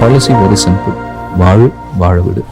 Policy very simple. வாழ் வாழ விடு.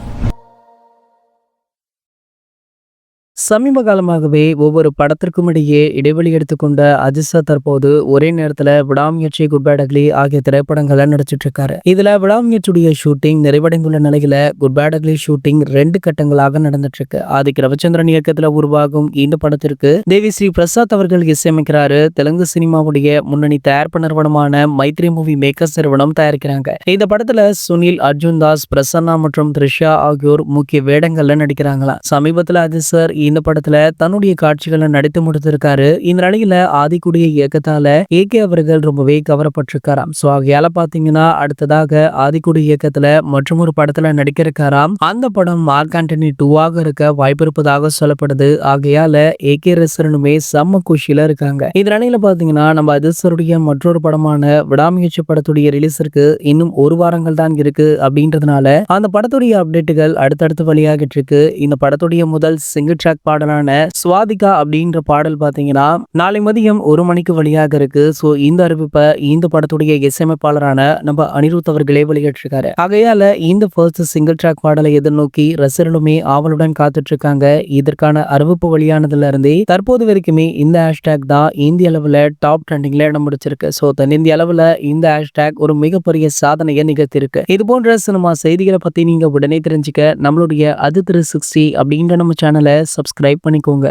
சமீப காலமாகவே ஒவ்வொரு படத்திற்கும் இடையே இடைவெளி எடுத்துக்கொண்ட அஜித் சார் தற்போது ஒரே நேரத்துல விடாமுயற்சி, குட் பேட் அக்லி ஆகிய திரைப்படங்களை நடிச்சிட்டு இருக்காரு. இதுல விடாமுயற்சியுடைய ஷூட்டிங் நிறைவடைந்துள்ள நிலையில குட் பேட் அக்லி ஷூட்டிங் 2 கட்டங்களாக நடந்துட்டு இருக்கு. ஆதிக் ரவிச்சந்திரன் இயக்கத்துல உருவாகும் இந்த படத்திற்கு தேவி ஸ்ரீ பிரசாத் அவர்கள் இசையமைக்கிறாரு. தெலுங்கு சினிமாவுடைய முன்னணி தயாரிப்பு நிறுவனமான மைத்ரி மூவி மேக்கர்ஸ் நிறுவனம் தயாரிக்கிறாங்க. இந்த படத்துல சுனில், அர்ஜுன் தாஸ், பிரசன்னா மற்றும் த்ரிஷா ஆகியோர் முக்கிய வேடங்கள்ல நடிக்கிறாங்களாம். சமீபத்துல அஜித் சார் இந்த படத்துல தன்னுடைய காட்சிகளை நடித்து முடித்திருக்காரு. இந்த நிலையில ஆதிக்குடைய இயக்கத்தால ஏகே அவர்கள் ரொம்பவே கவரப்பட்டிருக்காராம். சோ ஆகையால பாத்தீங்கன்னா அடுத்ததாக ஆதிக்குடைய இயக்கத்துல மற்றும் ஒரு படத்துல நடிக்க இருக்காராம். அந்த படம் மார்க் ஆண்டனி 2ஆக இருக்க வாய்ப்பு இருப்பதாக சொல்லப்படுது. ஆகையால ஏகே ரசிகர்களுமே செம்ம குஷியில இருக்காங்க. இந்த நிலையில பாத்தீங்கன்னா நம்ம அஜித் மற்றொரு படமான விடாமுயற்சி படத்துடைய ரிலீஸிற்கு இன்னும் 1 வாரங்கள் தான் இருக்கு. அப்படின்றதுனால அந்த படத்துடைய அப்டேட்டுகள் அடுத்தடுத்து வெளியாகிட்டு இருக்கு. இந்த படத்துடைய முதல் சிங்கிள் ட்ராக் பாடலான சுவாதிகா அப்படின்ற பாடல் பாத்தீங்கன்னா நாளை மதியம் 1 மணிக்கு வெளியாக இருக்கு. சோ இந்த அறிவிப்பை இந்த படத்துடைய இசையமைப்பாளரான நம்ம அனிருத் அவர்களே வெளியிட்டிருக்காரு. ஆகையால இந்த ஃபர்ஸ்ட் சிங்கிள் ட்ராக் பாடலை எதிர்நோக்கி ரசிகர்களுமே ஆவலுடன் காத்துட்டு இருக்காங்க. இதற்கான அறிவிப்பு வெளியானதுல இருந்தே தற்போது வரைக்குமே இந்த ஹேஷ்டேக் தான் இந்திய அளவுல டாப் ட்ரெண்டிங்ல இடம் பிடிச்சிருக்கு. சோ தென்னிந்திய அளவுல இந்த ஹேஷ்டேக் ஒரு மிகப்பெரிய சாதனையை நிகழ்த்திருக்கு. இது போன்ற சினிமா செய்திகளை பத்தி நீங்க உடனே தெரிஞ்சுக்க நம்மளுடைய அது 360 அப்படின்ற நம்ம சேனலை சப்ஸ்கிரைப் பண்ணிக்கோங்க.